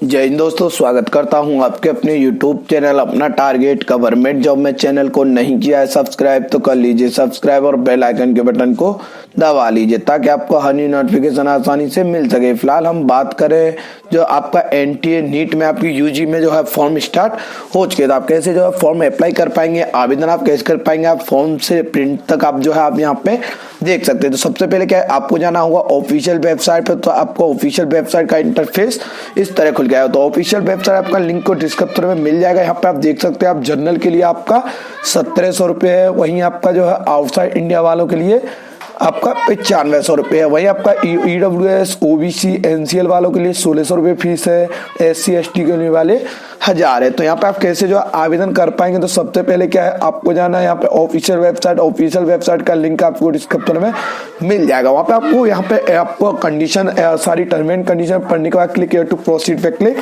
जय हिंद दोस्तों, स्वागत करता हूं आपके अपने YouTube चैनल अपना टारगेट गवर्नमेंट जॉब में चैनल को नहीं किया है सब्सक्राइब तो कर लीजिए सब्सक्राइब और बेल आइकन के बटन को दबा लीजिए ताकि आपको हर न्यू नोटिफिकेशन आसानी से मिल सके। फिलहाल हम बात करें जो आपका NTA नीट में आपकी यूजी में जो है फॉर्म स्टार्ट हो चुके, तो आप कैसे जो है फॉर्म अप्लाई कर पाएंगे, आवेदन आप कैसे कर पाएंगे, आप फॉर्म से प्रिंट तक आप जो है आप यहाँ पे देख सकते हैं। तो सबसे पहले क्या है, आपको जाना होगा ऑफिशियल वेबसाइट पर। तो आपको ऑफिशियल वेबसाइट का इंटरफेस इस तरह खुल गया है। तो ऑफिशियल वेबसाइट आपका लिंक को डिस्क्रिप्शन में मिल जाएगा। यहाँ पे आप देख सकते हैं, आप जनरल के लिए आपका 1700 रुपये है, वहीं आपका जो है आउटसाइड इंडिया वालों के लिए आपका 9500 रुपये है, वहीं आपका EWS OBC NCL वालों के लिए 1600 रुपये फीस है, SC ST के लिए वाले 1000 है। तो यहाँ पे आप कैसे जो आवेदन कर पाएंगे, तो सबसे पहले क्या है, आपको जाना है यहाँ पे ऑफिशियल वेबसाइट का लिंक आपको डिस्क्रिप्शन में मिल जाएगा। वहाँ पे आपको कंडीशन सारी टर्म एंड कंडीशन पढ़ने के बाद क्लिक टू प्रोसीड पे क्लिक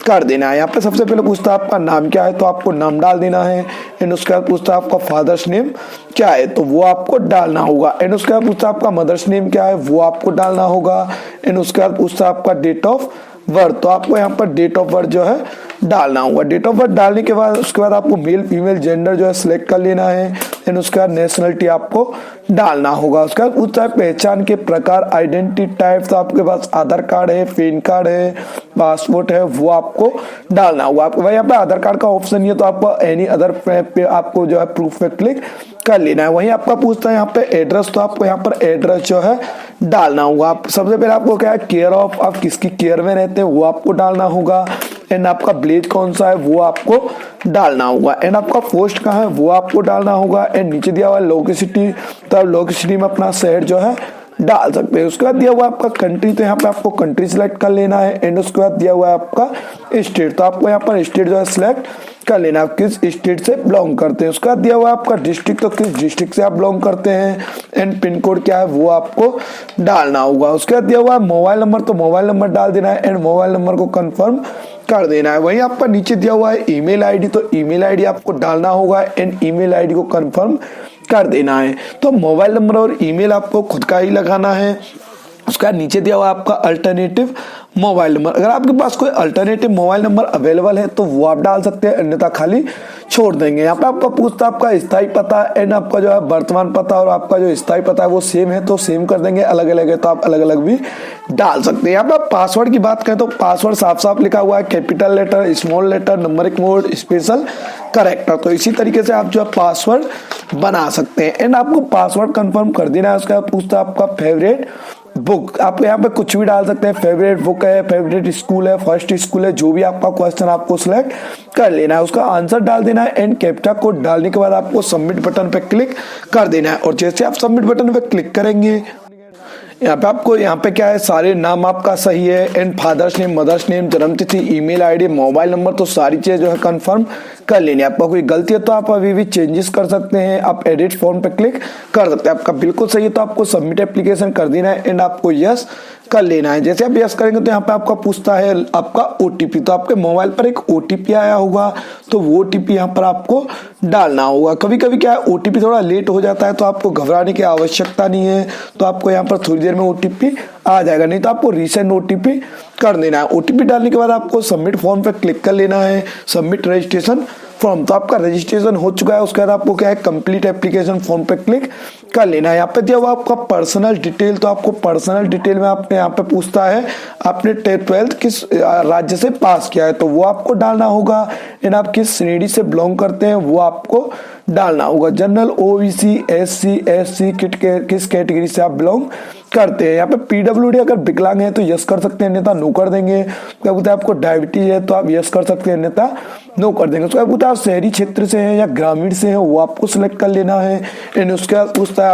कर देना है। यहाँ पे सबसे पहले पूछता है आपका नाम क्या है, तो आपको नाम डाल देना है। एंड उसके बाद पूछता है आपका फादर्स नेम क्या है, तो वो आपको डालना होगा। एंड उसके बाद पूछता है आपका मदर्स नेम क्या है, वो आपको डालना होगा। एंड उसके बाद पूछता है आपका डेट ऑफ बर्थ, तो आपको यहाँ पर डेट ऑफ बर्थ जो है डालना होगा। डेट ऑफ बर्थ डालने के बाद उसके बाद आपको मेल फीमेल जेंडर जो है सिलेक्ट कर लेना है। एंड उसके बाद नेशनलिटी आपको डालना होगा। उसके बाद पूछता है पहचान के प्रकार आइडेंटिटी टाइप, तो आपके पास आधार कार्ड है, पैन कार्ड है, पासपोर्ट है, वो आपको डालना होगा। आपको भाई यहाँ पे आधार कार्ड का ऑप्शन नहीं है तो आपको एनी अदर पे आपको जो है प्रूफ पे क्लिक कर लेना है। वहीं आपका पूछता है यहाँ पे एड्रेस, तो आपको यहाँ पर एड्रेस जो है डालना होगा। आप सबसे पहले आपको क्या है, केयर ऑफ, आप किसकी केयर में रहते हैं वो आपको डालना होगा। एंड आपका विलेज कौन सा है वो आपको डालना होगा। एंड आपका पोस्ट कहाँ है वो आपको डालना होगा। एंड नीचे दिया हुआ है लोकेसिटी, तो आप लोकेसिटी में अपना शहर जो है डाल सकते हैं। उसके बाद दिया हुआ आपका कंट्री, तो यहाँ पे आपको कंट्री सिलेक्ट कर लेना है। एंड उसके बाद दिया हुआ है आपका स्टेट, तो आपको यहाँ पर स्टेट जो है सिलेक्ट कर लेना है, किस स्टेट से बिलोंग करते हैं। उसके बाद दिया हुआ है आपका डिस्ट्रिक्ट, तो किस डिस्ट्रिक्ट से आप बिलोंग करते हैं। एंड पिन कोड क्या है वो आपको डालना होगा। उसके बाद दिया हुआ है मोबाइल नंबर, तो मोबाइल नंबर डाल देना है। एंड मोबाइल नंबर को कंफर्म कर देना है। वहीं आपका नीचे दिया हुआ है ईमेल आईडी, तो ईमेल आईडी आपको डालना होगा। एंड ईमेल आईडी को कंफर्म कर देना है। तो मोबाइल नंबर और ईमेल आपको खुद का ही लगाना है। उसका नीचे दिया हुआ आपका अल्टरनेटिव मोबाइल नंबर, अगर आपके पास कोई अल्टरनेटिव मोबाइल नंबर अवेलेबल है तो वो आप डाल सकते हैं, अन्यथा खाली छोड़ देंगे। यहाँ पे आपका पूछता है आपका स्थायी पता एंड आपका जो है वर्तमान पता, और आपका जो स्थायी पता है वो सेम है तो सेम कर देंगे, अलग अलग है तो आप अलग अलग भी डाल सकते हैं। यहाँ पे आप पासवर्ड की बात करें तो पासवर्ड साफ साफ लिखा हुआ है, capital letter, small letter, numeric mode, special character. तो इसी तरीके से आप जो है पासवर्ड बना सकते हैं। एंड आपको पासवर्ड कंफर्म कर देना है। उसके बाद पूछता है आपका फेवरेट बुक, आप यहाँ पे कुछ भी डाल सकते हैं, फेवरेट बुक है, फेवरेट स्कूल है, फर्स्ट स्कूल है, जो भी आपका क्वेश्चन आपको सिलेक्ट कर लेना है, उसका आंसर डाल देना है। एंड कैप्चा कोड डालने के बाद आपको सबमिट बटन पे क्लिक कर देना है। और जैसे आप सबमिट बटन पे क्लिक करेंगे, यहाँ पे आपको यहाँ पे क्या है, सारे नाम आपका सही है। And father's name, mother's name, जन्मतिथि, ईमेल आईडी, मोबाइल नंबर, तो सारी चीजें जो है कंफर्म कर लेनी है। आपका कोई गलती है तो आप अभी भी चेंजेस कर सकते हैं, आप एडिट फॉर्म पे क्लिक कर सकते हैं। आपका बिल्कुल सही है तो आपको सबमिट एप्लीकेशन कर देना है। एंड आपको यस कर लेना है। जैसे आप यस करेंगे तो यहाँ पे आपका पूछता है आपका OTP, तो आपके मोबाइल पर एक OTP आया होगा, तो वो OTP यहाँ पर आपको डालना होगा। कभी कभी क्या है, OTP थोड़ा लेट हो जाता है तो आपको घबराने की आवश्यकता नहीं है, तो आपको यहाँ पर थोड़ी देर में OTP आ जाएगा, नहीं तो आपको रीसेंट OTP कर देना है। OTP डालने के बाद आपको सबमिट फॉर्म पे क्लिक कर लेना है, सबमिट रजिस्ट्रेशन फॉर्म, तो आपका रजिस्ट्रेशन हो चुका है। उसके बाद आपको क्या है, कंप्लीट एप्लीकेशन फॉर्म पे क्लिक कर लेना है। यहाँ पे दिया हुआ आपका पर्सनल डिटेल, तो आपको पर्सनल डिटेल में आपने यहाँ पे पूछता है आपने 12th किस राज्य से पास किया है, तो वो आपको डालना होगा। एंड आप किस श्रेणी से बिलोंग करते हैं वो आपको डालना होगा, जनरल, OBC, SC SC किस कैटेगरी से आप बिलोंग करते हैं। यहाँ पे PWD अगर विकलांग है तो यस कर सकते हैं, अन्यथा नो कर देंगे। क्या बोलते हैं आपको डायबिटीज है तो आप यस कर सकते हैं, अन्यथा नो कर देंगे। उसके बाद पूछता है आप शहरी क्षेत्र से हैं या ग्रामीण से हैं, वो आपको सिलेक्ट कर लेना है। एंड उसके बाद पूछता है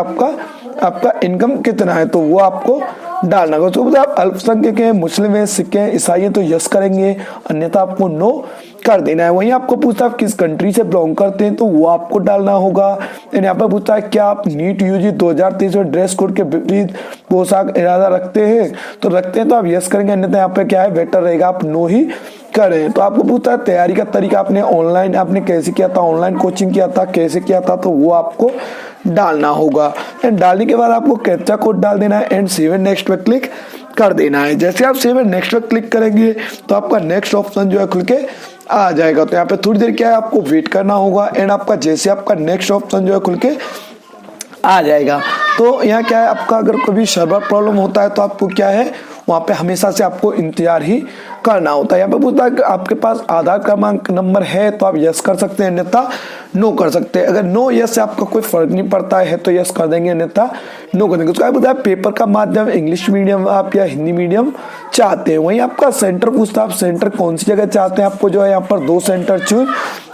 आपका इनकम कितना है, तो वो आपको डालना होगा। उसको आप अल्पसंख्यक हैं, मुस्लिम है, सिख हैं, ईसाई हैं तो यस करेंगे, अन्यथा आपको नो कर देना है। वहीं आपको पूछता है आप किस कंट्री से बिलोंग करते हैं, तो वो आपको डालना होगा। यहाँ पर पूछता है क्या आप नीट यूजी 2023 में ड्रेस कोड के विपरीत पोशाक इरादा रखते हैं, तो रखते हैं तो आप यस करेंगे, अन्यथा यहाँ पे क्या है बेटर रहेगा आप नो ही करें। तो आपको पूछता है तैयारी का तरीका, आपने ऑनलाइन आपने कैसे किया था, ऑनलाइन कोचिंग किया था, कैसे किया था, तो वो आपको डालना होगा। एंड डालने के बाद आपको कैप्चा कोड डाल देना है एंड सेव एंड नेक्स्ट पे क्लिक कर देना है। जैसे आप सेव एंड नेक्स्ट पे क्लिक करेंगे तो आपका नेक्स्ट ऑप्शन जो है खुल के आ जाएगा। तो यहाँ पे थोड़ी देर क्या है आपको वेट करना होगा एंड आपका जैसे आपका नेक्स्ट ऑप्शन जो है खुल के आ जाएगा। तो यहाँ क्या है आपका अगर कभी सर्वर प्रॉब्लम होता है तो आपको क्या है वहाँ पे हमेशा से आपको इंतजार ही करना होता है। यहाँ पे पूछता है कि आपके पास आधार क्रमांक नंबर है तो आप यस कर सकते हैं, अन्यथा नो कर सकते हैं। अगर नो यस से आपका कोई फर्क नहीं पड़ता है तो यस कर देंगे, अन्यथा नो कर देंगे। उसका बताया पेपर का माध्यम इंग्लिश मीडियम आप या हिंदी मीडियम चाहते हैं। वहीं आपका सेंटर पूछता है आप सेंटर कौन सी जगह चाहते हैं। आपको जो है यहाँ पर 2 सेंटर चूज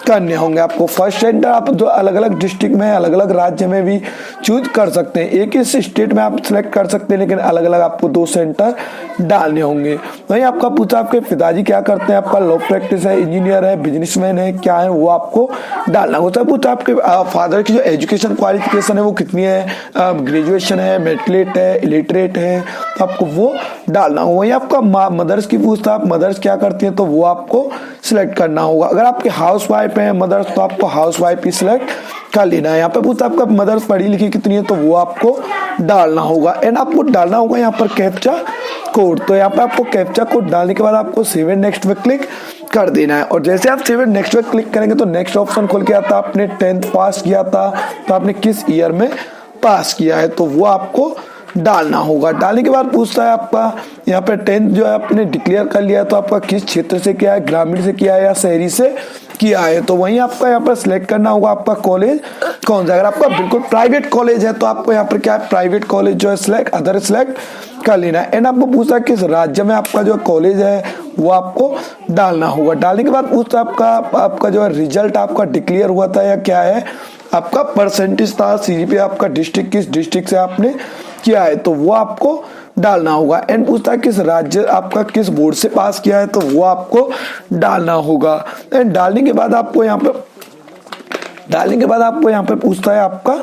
करने होंगे। आपको फर्स्ट सेंटर आप जो अलग अलग डिस्ट्रिक्ट में अलग अलग राज्य में भी चूज कर सकते हैं। एक ही स्टेट में आप सिलेक्ट कर सकते हैं लेकिन अलग अलग आपको 2 सेंटर डालने होंगे। वहीं आपका पूछा आपके पिताजी क्या करते हैं, आपका लॉ प्रैक्टिस है, इंजीनियर है, बिजनेसमैन है, क्या है वो आपको डालना होता है। पूछा आपके फादर की जो एजुकेशन क्वालिफिकेशन है वो कितनी है, ग्रेजुएशन है, मेट्रिक है, इलिटरेट है, तो आपको वो डालना होगा। वहीं आपका मदर्स की पूछता आप मदर्स क्या करती हैं तो वो आपको सिलेक्ट करना होगा। अगर आपके हाउस वाइफ है मदर्स तो आपको हाउस वाइफ ही सिलेक्ट कर लेना है। यहाँ पे पूछता आपका मदर्स पढ़ी लिखी कितनी है तो वो आपको डालना होगा एंड आपको डालना होगा यहाँ पर कैप्चा कोड। तो यहाँ पे आपको कैप्चा कोड डालने के बाद आपको सेव एंड नेक्स्ट पे क्लिक कर देना है। और जैसे आप सेव एंड नेक्स्ट पे क्लिक करेंगे तो नेक्स्ट ऑप्शन खुल के आता है। आपने 10th पास किया था तो आपने किस ईयर में पास किया है तो वो आपको डालना होगा। डालने के बाद पूछता है आपका यहाँ पे 10th जो है आपने डिक्लेयर कर लिया है तो आपका किस क्षेत्र से किया है, ग्रामीण से किया है या शहरी से किया है। तो वहीं आपका यहाँ पर सिलेक्ट करना होगा आपका कॉलेज कौन सा। अगर आपका बिल्कुल प्राइवेट कॉलेज है तो आपको यहाँ पर क्या है प्राइवेट कॉलेज जो है सिलेक्ट अदर सिलेक्ट कर लेना है। एंड आपको पूछता है किस राज्य में आपका जो कॉलेज है वो आपको डालना होगा। डालने के बाद पूछता है आपका जो है रिजल्ट आपका डिक्लेयर हुआ था या क्या है, आपका परसेंटेज था, सीजीपीए आपका डिस्ट्रिक्ट किस डिस्ट्रिक्ट से आपने किया है तो वो आपको डालना होगा। एंड पूछता है किस राज्य आपका किस बोर्ड से पास किया है तो वो आपको डालना होगा। एंड डालने के बाद आपको यहाँ पे पूछता है आपका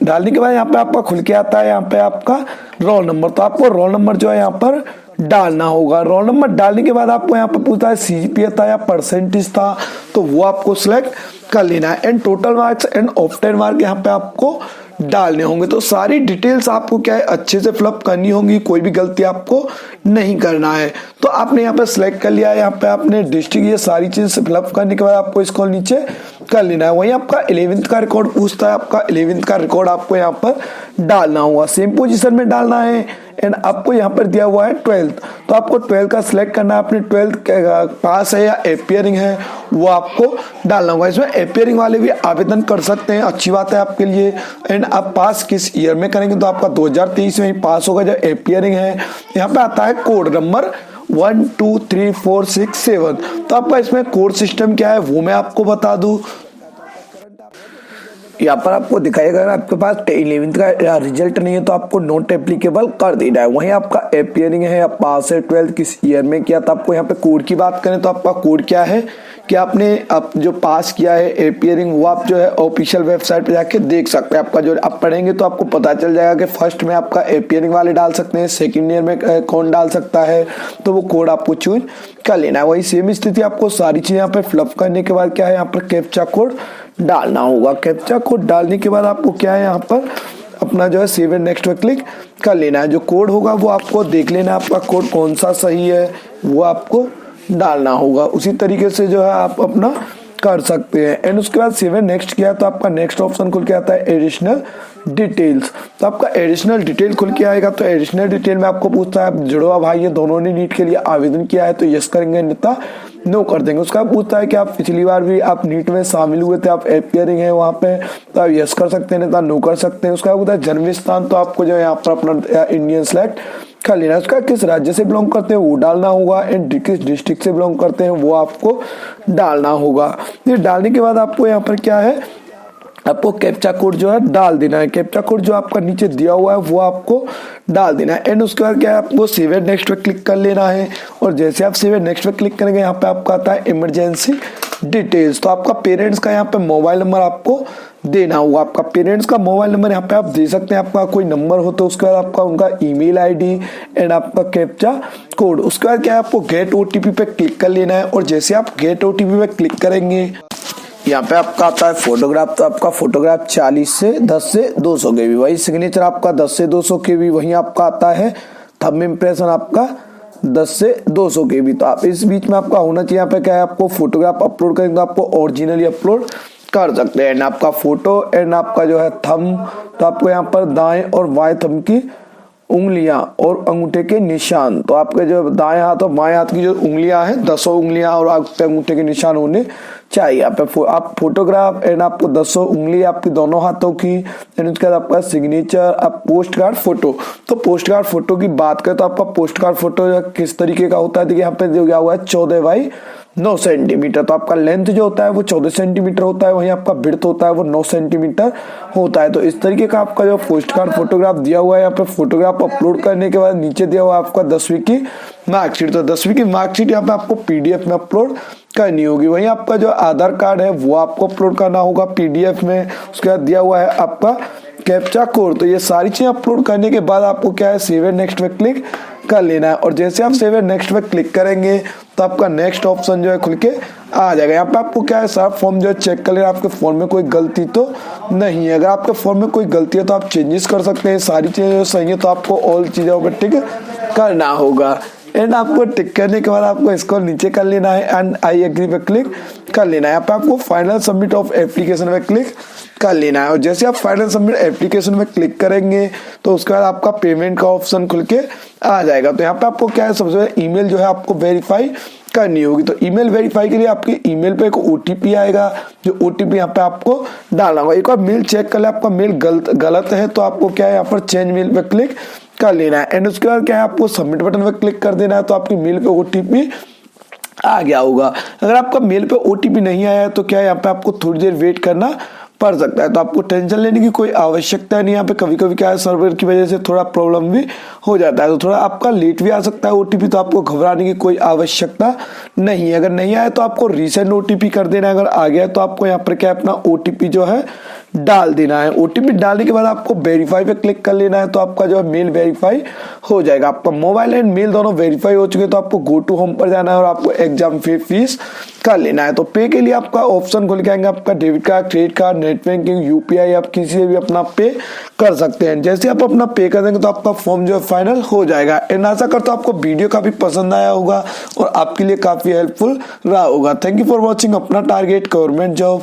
डालने के बाद यहाँ पे आपका खुल के आता है यहाँ पे आपका रोल नंबर। तो आपको रोल नंबर जो है यहाँ पर डालना होगा। रोल नंबर डालने के बाद आपको यहाँ पर पूछता है सीजीपीए था या परसेंटेज था तो वो आपको सिलेक्ट कर लेना है। And total marks and often mark यहाँ पे आपको डालने होंगे। तो सारी डिटेल्स आपको क्या है अच्छे से फिलअप करनी होंगी, कोई भी गलती आपको नहीं करना है। तो आपने यहाँ पे सिलेक्ट कर लिया है, यहाँ पे आपने डिस्ट्रिक्ट ये सारी चीज फिलअप करने के बाद आपको इसको नीचे कर लेना है। वहीं आपका 11th का रिकॉर्ड पूछता है, आपका 11th का रिकॉर्ड आपको यहाँ पर डालना होगा, सेम पोजीशन में डालना है। एंड आपको यहाँ पर दिया हुआ है 12th, तो आपको 12th का सिलेक्ट करना है। आपने 12th पास है या अपियरिंग है वो आपको डालना होगा। इसमें अपियरिंग वाले भी आवेदन कर सकते हैं, अच्छी बात है आपके लिए। एंड आप पास किस ईयर में करेंगे तो आपका 2023 में ही पास होगा। जब अपियरिंग है यहाँ पे आता है कोड नंबर 1 2 3 4 6 7। तो आपका इसमें कोड सिस्टम क्या है वो मैं आपको बता दूं। यहाँ पर आपको दिखाएगा अगर आपके पास 11th का रिजल्ट नहीं है तो आपको नॉट एप्लीकेबल कर देना है। वहीं आपका अपियरिंग है या पास है 12th किस ईयर में किया तो आपको यहाँ पे कोड की बात करें तो आपका कोड क्या है कि आपने आप जो पास किया है अपियरिंग वो आप जो है ऑफिशियल वेबसाइट पे जाके देख सकते हैं। आपका जो आप पढ़ेंगे तो आपको पता चल जाएगा कि फर्स्ट में आपका अपियरिंग वाले डाल सकते हैं, सेकंड ईयर में कौन डाल सकता है, तो वो कोड आपको चूज कर लेना है। वही सेम स्थिति आपको सारी चीजें यहाँ पे फिलअप करने के बाद क्या है यहाँ पर कैप्चा कोड डालना होगा। कैप्चा कोड डालने के बाद आपको क्या है यहाँ पर अपना जो है सेव एंड नेक्स्ट पे क्लिक कर लेना है। जो कोड होगा वो आपको देख लेना है, आपका कोड कौन सा सही है वो आपको डालना होगा। उसी तरीके से जो है आप अपना कर सकते हैं। एंड उसके बाद सेव एंड नेक्स्ट किया तो आपका नेक्स्ट ऑप्शन खुल के आता है एडिशनल डिटेल्स। तो आपका एडिशनल डिटेल खुल के आएगा। तो एडिशनल डिटेल में आपको पूछता है आप जुड़वा भाई ये दोनों ने नीट के लिए आवेदन किया है तो यस करेंगे, अन्यथा नो कर देंगे। उसका पूछता है कि आप पिछली बार भी आप नीट में शामिल हुए थे, आप अपियरिंग है वहाँ पे तो आप यस कर सकते हैं, अन्यथा नो कर सकते हैं। उसका पूछता है जन्म स्थान, तो आपको जो है यहाँ पर अपना इंडियन सेलेक्ट कर लेना है। उसका किस राज्य से बिलोंग करते हैं वो डालना होगा। एंड किस डिस्ट्रिक्ट से बिलोंग करते हैं वो आपको डालना होगा। ये डालने के बाद आपको यहाँ पर क्या है आपको कैप्चा कोड जो है डाल देना है। कैप्चा कोड जो आपका नीचे दिया हुआ है वो आपको डाल देना है। एंड उसके बाद क्या है आपको सेव एंड नेक्स्ट पे क्लिक कर लेना है। और जैसे आप सेव एंड नेक्स्ट पे क्लिक करेंगे यहाँ पे आपका आता है इमरजेंसी डिटेल्स। तो आपका पेरेंट्स का यहाँ पे मोबाइल नंबर आपको देना होगा। आपका पेरेंट्स का मोबाइल नंबर यहाँ पे आप दे सकते हैं। आपका कोई नंबर हो तो उसके बाद आपका उनका ईमेल आईडी एंड आपका कैप्चा कोड। उसके बाद क्या है, आपको गेट ओटीपी पे क्लिक कर लेना है। और जैसे आप गेट ओटीपी पे क्लिक करेंगे, यहाँ पे आपका आता है फोटोग्राफ। तो आपका फोटोग्राफ 10 से 200 KB, वही सिग्नेचर आपका 10 से 200 KB, वही आपका आता है थंब इम्प्रेशन आपका 10 से 200 KB। तो आप इस बीच में आपका होना चाहिए। यहाँ पे क्या है, आपको फोटोग्राफ अपलोड करेंगे तो आपको ओरिजिनली अपलोड कर सकते हैं। एंड आपका फोटो एंड आपका जो है थंब, तो आपको यहाँ पर दाएं और बाएं थंब की उंगलियां और अंगूठे के निशान, तो आपके जो दाएं हाथ और बाएं हाथ की जो उंगलियां हैं 10 उंगलियां और आपके अंगूठे के निशान होने चाहिए। आप फोटोग्राफ एंड आपको 10 उंगली आपकी दोनों हाथों की, एंड उसके बाद आपका सिग्नेचर, आप पोस्ट कार्ड फोटो। तो पोस्ट कार्ड फोटो की बात करें तो आपका पोस्ट कार्ड फोटो किस तरीके का होता है, देखिए यहाँ पे दिया हुआ है 14/9 सेंटीमीटर। तो आपका लेंथ जो होता है वो 14 सेंटीमीटर होता है, वहीं आपका विड्थ होता है वो 9 सेंटीमीटर होता है। तो इस तरीके का आपका जो पोस्ट कार्ड फोटोग्राफ दिया हुआ है। यहाँ पे फोटोग्राफ अपलोड करने के बाद नीचे दिया हुआ है आपका 10वीं की मार्कशीट। तो 10वीं की मार्कशीट यहाँ पे आपको PDF में अपलोड करनी होगी। वहीं आपका जो आधार कार्ड है वो आपको अपलोड करना होगा PDF में। उसके बाद दिया हुआ है आपका कैप्चा कोड। तो ये सारी चीजें अपलोड करने के बाद आपको क्या है, सेव एंड नेक्स्ट पे क्लिक कर लेना है। और जैसे आप सेव एंड नेक्स्ट पे क्लिक करेंगे तो आपका नेक्स्ट ऑप्शन जो है खुल के आ जाएगा। यहाँ पे आपको क्या है, सारा फॉर्म जो है चेक कर लेना, आपके फोन में कोई गलती तो नहीं है। अगर आपके फोन में कोई गलती है तो आप चेंजेस कर सकते हैं। सारी चीजें जो सही है तो आपको ऑल चीजों पर टिक करना होगा। एंड आपको टिक करने के बाद आपको इसको नीचे कर लेना है एंड आई एग्री पे क्लिक कर लेना है। यहाँ पे आपको फाइनल सबमिट ऑफ एप्लीकेशन पे क्लिक कर लेना है। और जैसे आप फाइनल सबमिट एप्लीकेशन पे क्लिक करेंगे तो उसके बाद आपका पेमेंट का ऑप्शन खुल के आ जाएगा। तो यहाँ पे आपको क्या है, सबसे पहले ईमेल जो है आपको वेरीफाई करनी होगी। तो ईमेल वेरीफाई के लिए आपके ईमेल पे एक OTP आएगा, जो OTP यहाँ पे आपको डालना होगा। एक बार मेल चेक कर ले, आपका मेल गलत है तो आपको क्या है, यहाँ पर चेंज मेल पे क्लिक कर लेना है। एंड उसके बाद क्या है, आपको सबमिट बटन पे क्लिक कर देना है। तो आपकी मेल पे OTP आ गया होगा। अगर आपका मेल पे OTP नहीं आया है तो क्या है, यहाँ पे आपको थोड़ी देर वेट करना पड़ सकता है। तो आपको टेंशन लेने की कोई आवश्यकता नहीं। यहाँ पे कभी कभी क्या है, सर्वर की वजह से थोड़ा प्रॉब्लम भी हो जाता है, तो थोड़ा आपका लेट भी आ सकता है OTP। तो आपको घबराने की कोई आवश्यकता नहीं है। अगर नहीं आया तो आपको रीसेंड OTP कर देना है। अगर आ गया तो आपको यहाँ पर क्या अपना OTP जो है डाल देना है। OTP डालने के बाद आपको वेरीफाई पे क्लिक कर लेना है। तो आपका जो है मेल वेरीफाई हो जाएगा। आपका मोबाइल एंड मेल दोनों वेरीफाई हो चुके तो आपको गो टू होम पर जाना है और आपको एग्जाम फीस कर लेना है। तो पे के लिए आपका ऑप्शन खुल के आएंगे, आपका debit card, credit card, net banking, UPI, आप किसी से भी अपना पे कर सकते हैं। जैसे आप अपना पे कर देंगे तो आपका फॉर्म जो है फाइनल हो जाएगा। एंड आशा करता हूं आपको वीडियो काफी पसंद आया होगा और आपके लिए काफी हेल्पफुल रहा होगा। थैंक यू फॉर वॉचिंग अपना टारगेट गवर्नमेंट जॉब।